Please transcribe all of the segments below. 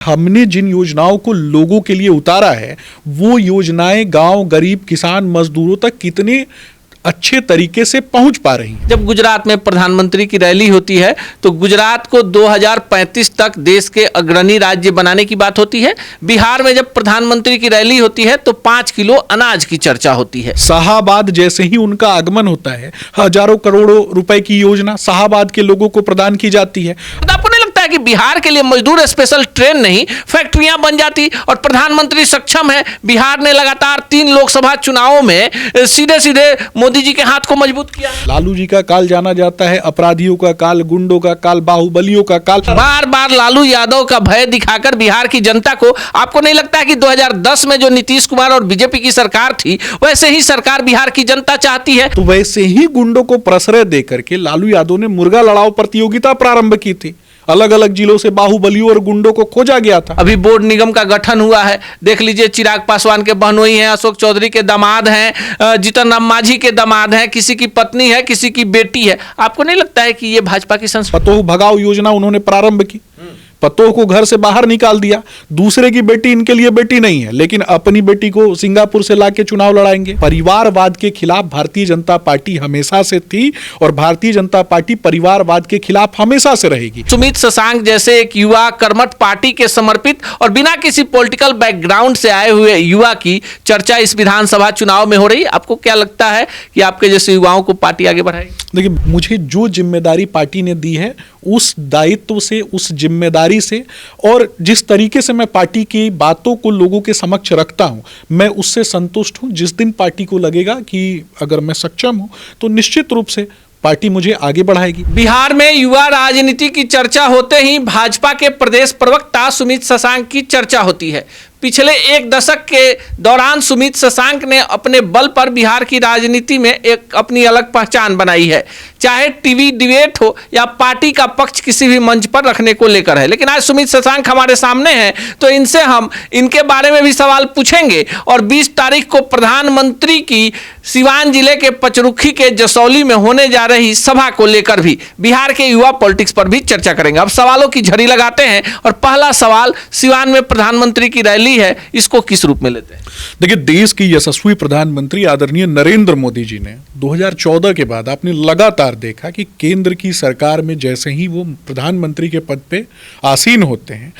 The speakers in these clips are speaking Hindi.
हमने जिन योजनाओं को लोगों के लिए उतारा है वो योजनाएं गांव, गरीब, किसान, मजदूरों तक कितने अच्छे तरीके से पहुंच पा रही हैं। जब गुजरात में प्रधानमंत्री की रैली होती है तो गुजरात को 2035 तक देश के अग्रणी राज्य बनाने की बात होती है। बिहार में जब प्रधानमंत्री की रैली होती है तो 5 किलो अनाज की चर्चा होती है। शाहाबाद जैसे ही उनका आगमन होता है, हजारों करोड़ों रुपए की योजना शाहाबाद के लोगों को प्रदान की जाती है। तो आपको नहीं लगता है कि बिहार के लिए मजदूर स्पेशल ट्रेन नहीं, फैक्ट्रियां बन जाती और प्रधानमंत्री सक्षम है। बिहार ने लगातार 3 लोकसभा चुनावों में सीधे सीधे मोदी जी के हाथ को मजबूत किया। लालू जी का काल जाना जाता है, अपराधियों का काल, गुंडों का काल, बाहुबलियों का काल। बार बार लालू यादव का भय दिखाकर बिहार की जनता को, आपको नहीं लगता है कि 2010 में जो नीतीश कुमार और बीजेपी की सरकार थी वैसे ही सरकार बिहार की जनता चाहती है? तो वैसे ही गुंडों को प्रश्रय देकर के लालू यादव ने मुर्गा लड़ाओ प्रतियोगिता प्रारंभ की थी। अलग अलग जिलों से बाहुबलियों और गुंडों को खोजा गया था। अभी बोर्ड निगम का गठन हुआ है, देख लीजिए चिराग पासवान के बहनोई हैं, अशोक चौधरी के दामाद हैं, जीतन राम मांझी के दामाद हैं, किसी की पत्नी है, किसी की बेटी है। आपको नहीं लगता है कि ये भाजपा की संस्कृति? पतोह भगाओ योजना उन्होंने प्रारंभ की, पतोह को घर से बाहर निकाल दिया। दूसरे की बेटी इनके लिए बेटी नहीं है, लेकिन अपनी बेटी को सिंगापुर से लाके चुनाव लड़ाएंगे। परिवारवाद के खिलाफ भारतीय जनता पार्टी हमेशा से थी और भारतीय जनता पार्टी परिवारवाद के खिलाफ हमेशा से रहेगी। सुमित शशांक जैसे एक युवा कर्मठ पार्टी के समर्पित और बिना किसी पॉलिटिकल बैकग्राउंड से आए हुए युवा की चर्चा इस विधानसभा चुनाव में हो रही। आपको क्या लगता है कि आपके जैसे युवाओं को पार्टी आगे बढ़ाएगी? देखिए, मुझे जो जिम्मेदारी पार्टी ने दी है उस दायित्व से, उस जिम्मेदारी से और जिस तरीके से मैं पार्टी की बातों को लोगों के समक्ष रखता हूं, मैं उससे संतुष्ट हूं। जिस दिन पार्टी को लगेगा कि अगर मैं सक्षम हूं तो निश्चित रूप से पार्टी मुझे आगे बढ़ाएगी। बिहार में युवा राजनीति की चर्चा होते ही भाजपा के प्रदेश प्रवक्ता सुमित शशांक की चर्चा होती है। पिछले 1 दशक के दौरान सुमित शशांक ने अपने बल पर बिहार की राजनीति में एक अपनी अलग पहचान बनाई है, चाहे टीवी डिबेट हो या पार्टी का पक्ष किसी भी मंच पर रखने को लेकर है। लेकिन आज सुमित शशांक हमारे सामने हैं तो इनसे हम इनके बारे में भी सवाल पूछेंगे और 20 तारीख को प्रधानमंत्री की सिवान जिले के पचरुखी के जसौली में होने जा रही सभा को लेकर भी बिहार के युवा पॉलिटिक्स पर भी चर्चा करेंगे। अब सवालों की झड़ी लगाते हैं और पहला सवाल, सिवान में प्रधानमंत्री की रैली है, इसको किस रूप में लेते हैं? देखिए, देश की यशस्वी प्रधानमंत्री आदरणीय नरेंद्र मोदी जी ने 2014 के बाद आपने लगातार देखा कि केंद्र की सरकार में जैसे ही वो प्रधानमंत्री के पद पे आसीन होते हैं,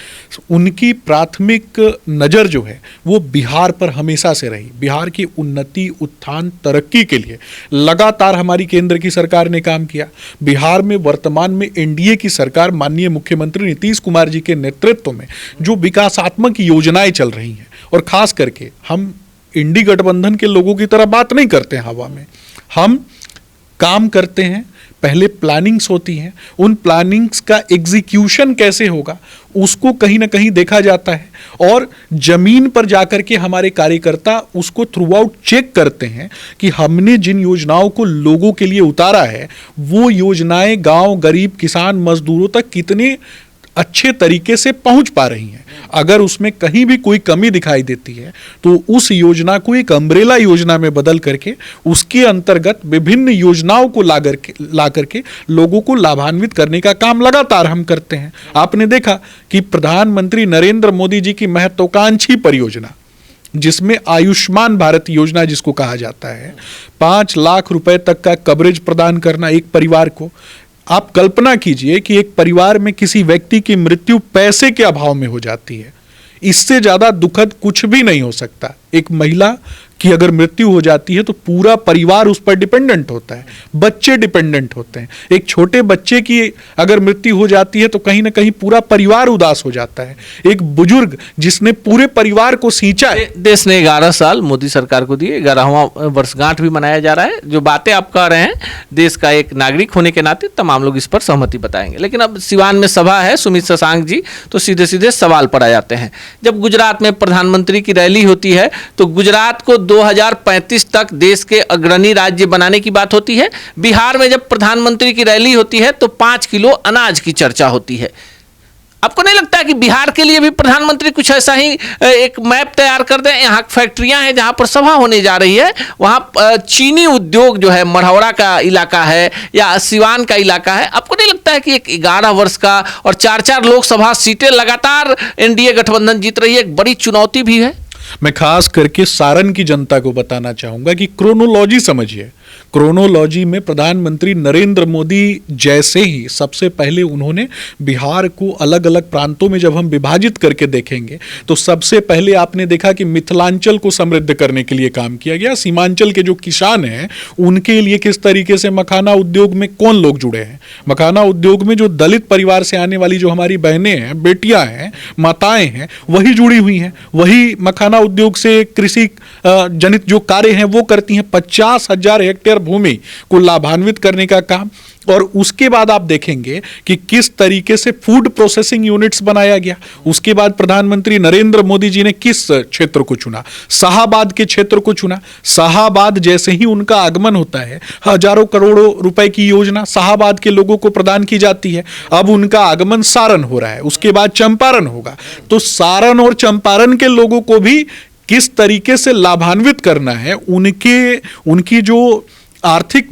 उनकी प्राथमिक नजर जो है वो बिहार पर हमेशा से रही। बिहार की उन्नति, उत्थान, तरक्की के लिए लगातार हमारी केंद्र की सरकार ने काम किया। बिहार में वर्तमान में एनडीए की सरकार माननीय मुख्यमंत्री नीतीश कुमार जी के नेतृत्व में जो विकासात्मक योजनाएं चल रही हैं, और खास करके हम इंडी गठबंधन के लोगों की तरह बात नहीं करते हैं हवा में, हम काम करते हैं। पहले प्लानिंग्स होती हैं, उन प्लानिंग्स का एग्जीक्यूशन कैसे होगा उसको कहीं ना कहीं देखा जाता है और जमीन पर जाकर के हमारे कार्यकर्ता उसको थ्रू आउट चेक करते हैं कि हमने जिन योजनाओं को लोगों के लिए उतारा है वो योजनाएं गांव, गरीब, किसान, मजदूरों तक कितने अच्छे तरीके से पहुंच पा रही हैं। अगर उसमें कहीं भी कोई कमी दिखाई देती है तो उस योजना को एक अम्ब्रेला योजना में बदल करके उसके अंतर्गत विभिन्न योजनाओं को ला करके लोगों को लाभान्वित करने का काम लगातार हम करते हैं। आपने देखा कि प्रधानमंत्री नरेंद्र मोदी जी की महत्वाकांक्षी परियोजना जिसमें आयुष्मान भारत योजना जिसको कहा जाता है, 5 लाख रुपए तक का कवरेज प्रदान करना एक परिवार को। आप कल्पना कीजिए कि एक परिवार में किसी व्यक्ति की मृत्यु पैसे के अभाव में हो जाती है, इससे ज्यादा दुखद कुछ भी नहीं हो सकता। एक महिला की अगर मृत्यु हो जाती है तो पूरा परिवार उस पर डिपेंडेंट होता है, बच्चे डिपेंडेंट होते हैं। एक छोटे बच्चे की अगर मृत्यु हो जाती है तो कहीं ना कहीं पूरा परिवार उदास हो जाता है। एक बुजुर्ग जिसने पूरे परिवार को सींचा है। देश ने 11 साल मोदी सरकार को दिए, 11वां वर्षगांठ भी मनाया जा रहा है। जो बातें आप कह रहे हैं, देश का एक नागरिक होने के नाते तमाम लोग इस पर सहमति बताएंगे। लेकिन अब सिवान में सभा है सुमित शशांक जी, तो सीधे सीधे सवाल पर आ जाते हैं। जब गुजरात में प्रधानमंत्री की रैली होती है तो गुजरात को 2035 तक देश के अग्रणी राज्य बनाने की बात होती है। बिहार में जब प्रधानमंत्री की रैली होती है तो 5 किलो अनाज की चर्चा होती है। आपको नहीं लगता है कि बिहार के लिए भी प्रधानमंत्री कुछ ऐसा ही एक मैप तैयार कर दें? यहाँ फैक्ट्रियां हैं जहां पर सभा होने जा रही है, वहां चीनी उद्योग जो है, मढ़ौरा का इलाका है या सिवान का इलाका है, आपको नहीं लगता है कि एक 11 वर्ष का और 4-4 लोकसभा सीटें लगातार एनडीए गठबंधन जीत रही है, एक बड़ी चुनौती भी है? मैं खास करके सारण की जनता को बताना चाहूंगा कि क्रोनोलॉजी समझिए। क्रोनोलॉजी में प्रधानमंत्री नरेंद्र मोदी जैसे ही सबसे पहले उन्होंने बिहार को अलग अलग प्रांतों में जब हम विभाजित करके देखेंगे तो सबसे पहले आपने देखा कि मिथिलांचल को समृद्ध करने के लिए काम किया गया। सीमांचल के जो किसान हैं उनके लिए किस तरीके से मखाना उद्योग में कौन लोग जुड़े हैं, मखाना उद्योग में जो दलित परिवार से आने वाली जो हमारी बहनें हैं, बेटियां हैं, माताएं हैं, वही जुड़ी हुई हैं, वही मखाना उद्योग से कृषि जनित जो कार्य हैं वो करती हैं। 50,000 हेक्टेयर भूमि को लाभान्वित करने का काम। और उसके बाद आप देखेंगे कि किस तरीके से फूड प्रोसेसिंग यूनिट्स बनाया गया। उसके बाद प्रधानमंत्री नरेंद्र मोदी जी ने किस क्षेत्र को चुना? शाहाबाद के क्षेत्र को चुना। शाहाबाद जैसे ही उनका आगमन होता है, हजारों करोड़ों रुपए की योजना शाहाबाद के लोगों को प्रदान की जाती है। अब उनका आगमन सारण हो रहा है, उसके बाद चंपारण होगा। तो सारण और चंपारण के लोगों को भी किस तरीके से लाभान्वित करना है, उनकी जो आर्थिक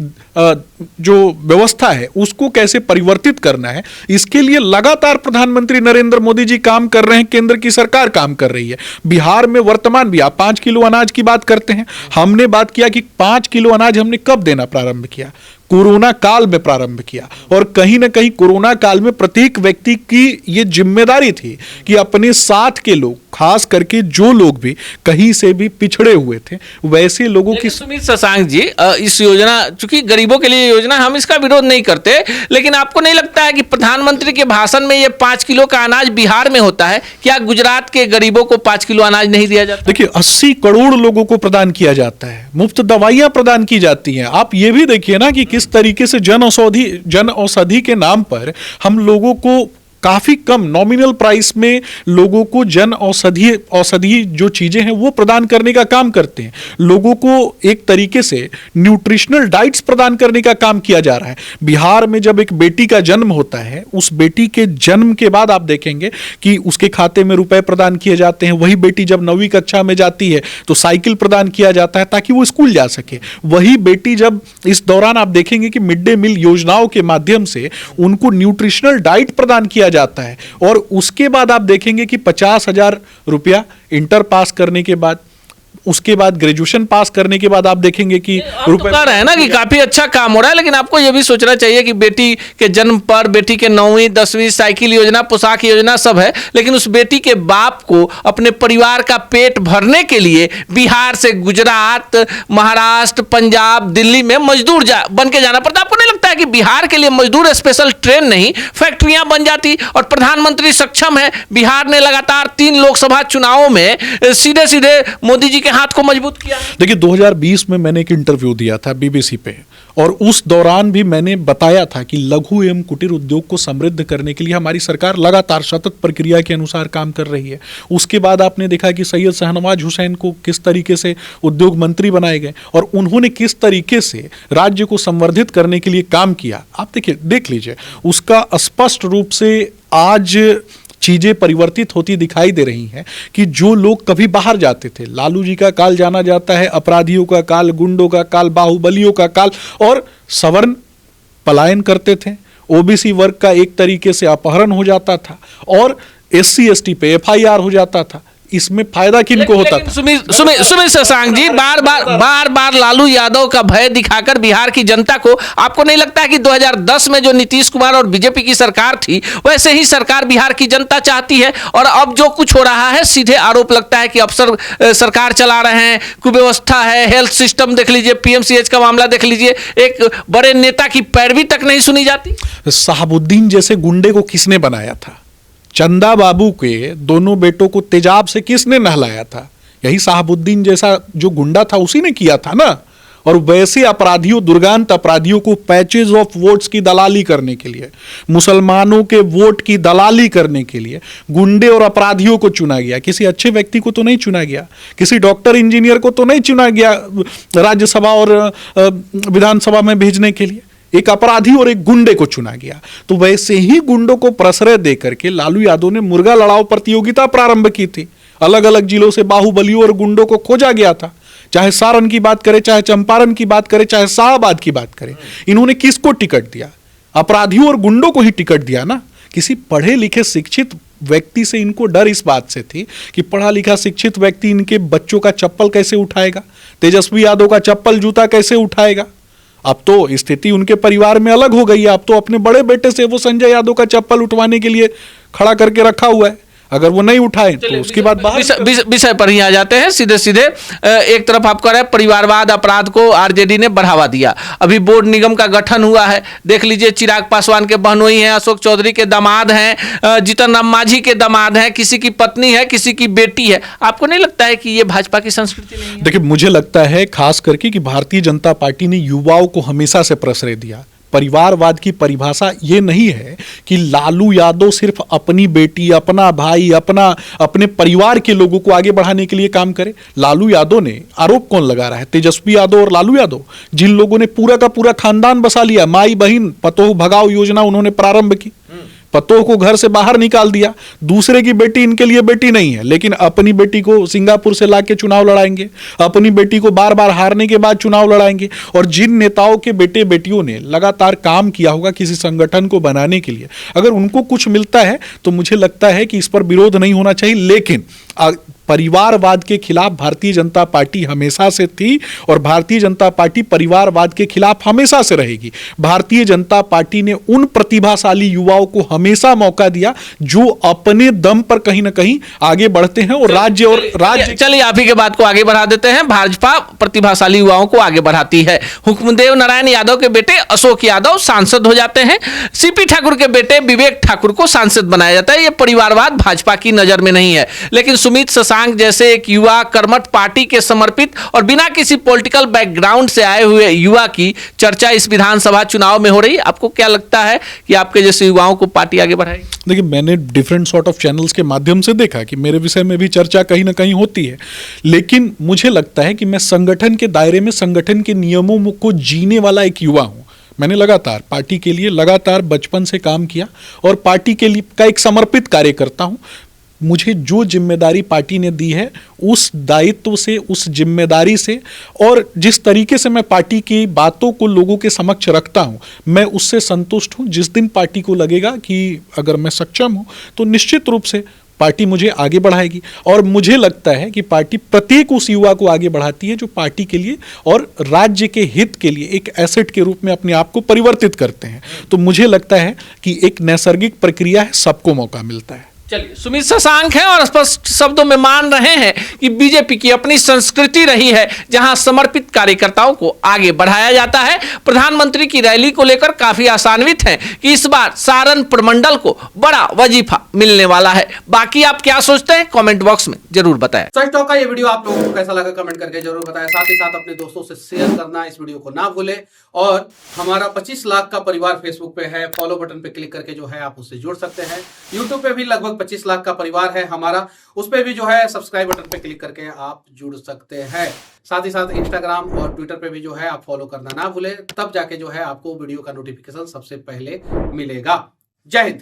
जो व्यवस्था है उसको कैसे परिवर्तित करना है, इसके लिए लगातार प्रधानमंत्री नरेंद्र मोदी जी काम कर रहे हैं, केंद्र की सरकार काम कर रही है। बिहार में वर्तमान भी आप 5 किलो अनाज की बात करते हैं, हमने बात किया कि 5 किलो अनाज हमने कब देना प्रारंभ किया? कोरोना काल में प्रारंभ किया। और कहीं ना कहीं कोरोना काल में प्रत्येक व्यक्ति की ये जिम्मेदारी थी कि अपने साथ के लोग, खास करके जो लोग भी कहीं से भी पिछड़े हुए थे, वैसे लोगों की। सुमित शशांक जी, इस योजना, चूंकि गरीबों के लिए योजना, हम इसका विरोध नहीं करते, लेकिन आपको नहीं लगता है कि प्रधानमंत्री के भाषण में ये 5 किलो का अनाज बिहार में होता है, क्या गुजरात के गरीबों को 5 किलो अनाज नहीं दिया जाता? देखिए, 80 करोड़ लोगों को प्रदान किया जाता है, मुफ्त दवाइयां प्रदान की जाती हैं। आप ये भी देखिए ना कि किस तरीके से जन औषधि के नाम पर हम लोगों को काफी कम नॉमिनल प्राइस में लोगों को जन औषधि जो चीजें हैं वो प्रदान करने का काम करते हैं। लोगों को एक तरीके से न्यूट्रिशनल डाइट्स प्रदान करने का काम किया जा रहा है। बिहार में जब एक बेटी का जन्म होता है, उस बेटी के जन्म के बाद आप देखेंगे कि उसके खाते में रुपए प्रदान किए जाते हैं। वही बेटी जब 9वीं कक्षा में जाती है तो साइकिल प्रदान किया जाता है ताकि वो स्कूल जा सके। वही बेटी जब, इस दौरान आप देखेंगे कि मिड डे मील योजनाओं के माध्यम से उनको न्यूट्रिशनल डाइट प्रदान किया जाता है। और उसके बाद आप देखेंगे कि 50,000 रुपया इंटर पास करने के बाद, उसके बाद ग्रेजुएशन पास करने के बाद आप देखेंगे कि रुपए तो है ना कि काफी अच्छा काम हो रहा है। लेकिन आपको यह भी सोचना चाहिए कि बेटी के जन्म पर, बेटी के 9वीं 10वीं साइकिल योजना, पोशाक योजना सब है, लेकिन उस बेटी के बाप को अपने परिवार का पेट भरने के लिए बिहार से गुजरात, महाराष्ट्र, पंजाब, दिल्ली में मजदूर बन के जाना पड़ता। आपको नहीं लगता है कि बिहार के लिए मजदूर स्पेशल ट्रेन नहीं, फैक्ट्रियां बन जाती? और प्रधानमंत्री सक्षम है, बिहार ने लगातार 3 लोकसभा चुनावों में सीधे सीधे मोदी जी के हाथ को मजबूत किया। देखिए, 2020 में मैंने एक इंटरव्यू दिया था बीबीसी पे, और उस दौरान भी मैंने बताया था कि लघु एवं कुटीर उद्योग को समृद्ध करने के लिए हमारी सरकार लगातार सतत प्रक्रिया के अनुसार काम कर रही है। उसके बाद आपने देखा कि सैयद शाहनवाज हुसैन को किस तरीके से उद्योग मंत्री बनाए गए और उन्होंने किस तरीके से राज्य को संवर्धित करने के लिए काम किया। आप देखिए, देख लीजिए, उसका स्पष्ट रूप से आज चीजें परिवर्तित होती दिखाई दे रही हैं कि जो लोग कभी बाहर जाते थे, लालू जी का काल जाना जाता है, अपराधियों का काल, गुंडों का काल, बाहुबलियों का काल, और सवर्ण पलायन करते थे, ओबीसी वर्ग का एक तरीके से अपहरण हो जाता था और SC ST पे FIR हो जाता था। इसमें फायदा किनको होता था? सुमित शशांक जी, बार बार लालू यादव का भय दिखाकर बिहार की जनता को, आपको नहीं लगता है कि 2010 में जो नीतीश कुमार और बीजेपी की सरकार थी वैसे ही सरकार बिहार की जनता चाहती है? और अब जो कुछ हो रहा है, सीधे आरोप लगता है कि अफसर सरकार चला रहे हैं, कुव्यवस्था है, हेल्थ सिस्टम देख लीजिए, PMCH का मामला देख लीजिए, एक बड़े नेता की पैरवी तक नहीं सुनी जाती। साहबुद्दीन जैसे गुंडे को किसने बनाया था? चंदा बाबू के दोनों बेटों को तेजाब से किसने नहलाया था? यही साहबुद्दीन जैसा जो गुंडा था उसी ने किया था ना। और वैसे अपराधियों, दुर्गांत अपराधियों को पैचेज ऑफ वोट्स की दलाली करने के लिए, मुसलमानों के वोट की दलाली करने के लिए गुंडे और अपराधियों को चुना गया। किसी अच्छे व्यक्ति को तो नहीं चुना गया, किसी डॉक्टर इंजीनियर को तो नहीं चुना गया राज्यसभा और विधानसभा में भेजने के लिए। एक अपराधी और एक गुंडे को चुना गया। तो वैसे ही गुंडों को प्रश्रय देकर के लालू यादव ने मुर्गा लड़ाओ प्रतियोगिता प्रारंभ की थी। अलग अलग जिलों से बाहुबलियों और गुंडों को खोजा गया था, चाहे सारण की बात करें, चाहे चंपारण की बात करें, चाहे शाहबाद की बात करें। इन्होंने किसको टिकट दिया? अपराधियों और गुंडों को ही टिकट दिया ना। किसी पढ़े लिखे शिक्षित व्यक्ति से इनको डर इस बात से थी कि पढ़ा लिखा शिक्षित व्यक्ति इनके बच्चों का चप्पल कैसे उठाएगा, तेजस्वी यादव का चप्पल जूता कैसे उठाएगा। अब तो स्थिति उनके परिवार में अलग हो गई है। अब तो अपने बड़े बेटे से वो संजय यादव का चप्पल उठवाने के लिए खड़ा करके रखा हुआ है। अगर वो नहीं उठाए तो उसके बाद विषय पर ही आ जाते हैं सीधे सीधे। एक तरफ आप कह रहे हैं परिवारवाद अपराध को आरजेडी ने बढ़ावा दिया, अभी बोर्ड निगम का गठन हुआ है। देख लीजिए चिराग पासवान के बहनोई हैं, अशोक चौधरी के दामाद हैं, जीतन राम मांझी के दामाद हैं, किसी की पत्नी है, किसी की बेटी है। आपको नहीं लगता है कि ये भाजपा की संस्कृति नहीं है? देखिए, मुझे लगता है खास करके कि भारतीय जनता पार्टी ने युवाओं को हमेशा से प्रश्रय दिया। परिवारवाद की परिभाषा ये नहीं है कि लालू यादव सिर्फ अपनी बेटी, अपना भाई, अपने परिवार के लोगों को आगे बढ़ाने के लिए काम करे। लालू यादव ने आरोप कौन लगा रहा है? तेजस्वी यादव और लालू यादव, जिन लोगों ने पूरा का पूरा खानदान बसा लिया। माई बहन पतोह भगाओ योजना उन्होंने प्रारंभ की, पतोह को घर से बाहर निकाल दिया। दूसरे की बेटी इनके लिए बेटी नहीं है, लेकिन अपनी बेटी को सिंगापुर से लाके चुनाव लड़ाएंगे, अपनी बेटी को बार बार हारने के बाद चुनाव लड़ाएंगे। और जिन नेताओं के बेटे बेटियों ने लगातार काम किया होगा किसी संगठन को बनाने के लिए, अगर उनको कुछ मिलता है तो मुझे लगता है कि इस पर विरोध नहीं होना चाहिए। लेकिन परिवारवाद के खिलाफ भारतीय जनता पार्टी हमेशा से थी और भारतीय जनता पार्टी परिवारवाद के खिलाफ हमेशा से रहेगी। भारतीय जनता पार्टी ने उन प्रतिभाशाली युवाओं को हमेशा मौका दिया जो अपने दम पर कहीं ना कहीं आगे बढ़ते हैं और राज्य चलिए आप ही के बात को आगे बढ़ा देते हैं। भाजपा प्रतिभाशाली युवाओं को आगे बढ़ाती है। हुक्मदेव नारायण यादव के बेटे अशोक यादव सांसद हो जाते हैं, सीपी ठाकुर के बेटे विवेक ठाकुर को सांसद बनाया जाता है। यह परिवारवाद भाजपा की नजर में नहीं है। लेकिन सुमित शशांक जैसे एक युवा कर्मठ पार्टी के समर्पित और बिना किसी पॉलिटिकल बैकग्राउंड से आए हुए युवा की चर्चा इस विधानसभा चुनाव में हो रही। आपको क्या लगता है कि आपके जैसे युवाओं को पार्टी आगे बढ़ाएगी? देखिए, मैंने डिफरेंट सॉर्ट ऑफ चैनल्स के माध्यम से देखा कि मेरे विषय में भी चर्चा कहीं ना कहीं होती है, लेकिन मुझे लगता है कि मैं संगठन के दायरे में संगठन के नियमों को जीने वाला एक युवा हूं। मैंने लगातार पार्टी के लिए लगातार बचपन से काम किया और पार्टी के लिए का एक समर्पित कार्यकर्ता हूं। मुझे जो जिम्मेदारी पार्टी ने दी है उस दायित्व से, उस जिम्मेदारी से और जिस तरीके से मैं पार्टी की बातों को लोगों के समक्ष रखता हूं, मैं उससे संतुष्ट हूं। जिस दिन पार्टी को लगेगा कि अगर मैं सक्षम हूं तो निश्चित रूप से पार्टी मुझे आगे बढ़ाएगी। और मुझे लगता है कि पार्टी प्रत्येक उस युवा को आगे बढ़ाती है जो पार्टी के लिए और राज्य के हित के लिए एक एसेट के रूप में अपने आप को परिवर्तित करते हैं। तो मुझे लगता है कि एक नैसर्गिक प्रक्रिया है, सबको मौका मिलता है। चलिए, सुमित शशांक हैं और स्पष्ट शब्दों में मान रहे हैं कि बीजेपी की अपनी संस्कृति रही है जहां समर्पित कार्यकर्ताओं को आगे बढ़ाया जाता है। प्रधानमंत्री की रैली को लेकर काफी आशान्वित हैं कि इस बार सारण प्रमंडल को बड़ा वजीफा मिलने वाला है। बाकी आप क्या सोचते हैं कमेंट बॉक्स में जरूर बताएं। सच टॉक का ये वीडियो आप लोगों को कैसा लगा कमेंट करके जरूर बताएं। साथ ही साथ अपने दोस्तों से शेयर करना इस वीडियो को ना भूलें। और हमारा 25 लाख का परिवार फेसबुक पे है, फॉलो बटन पे क्लिक करके जो है आप उससे जुड़ सकते हैं। यूट्यूब पे भी लगभग 25 लाख का परिवार है हमारा, उस पे भी जो है सब्सक्राइब बटन पे क्लिक करके आप जुड़ सकते हैं। साथ ही साथ इंस्टाग्राम और ट्विटर पे भी जो है आप फॉलो करना ना भूलें, तब जाके जो है आपको वीडियो का नोटिफिकेशन सबसे पहले मिलेगा। जय हिंद।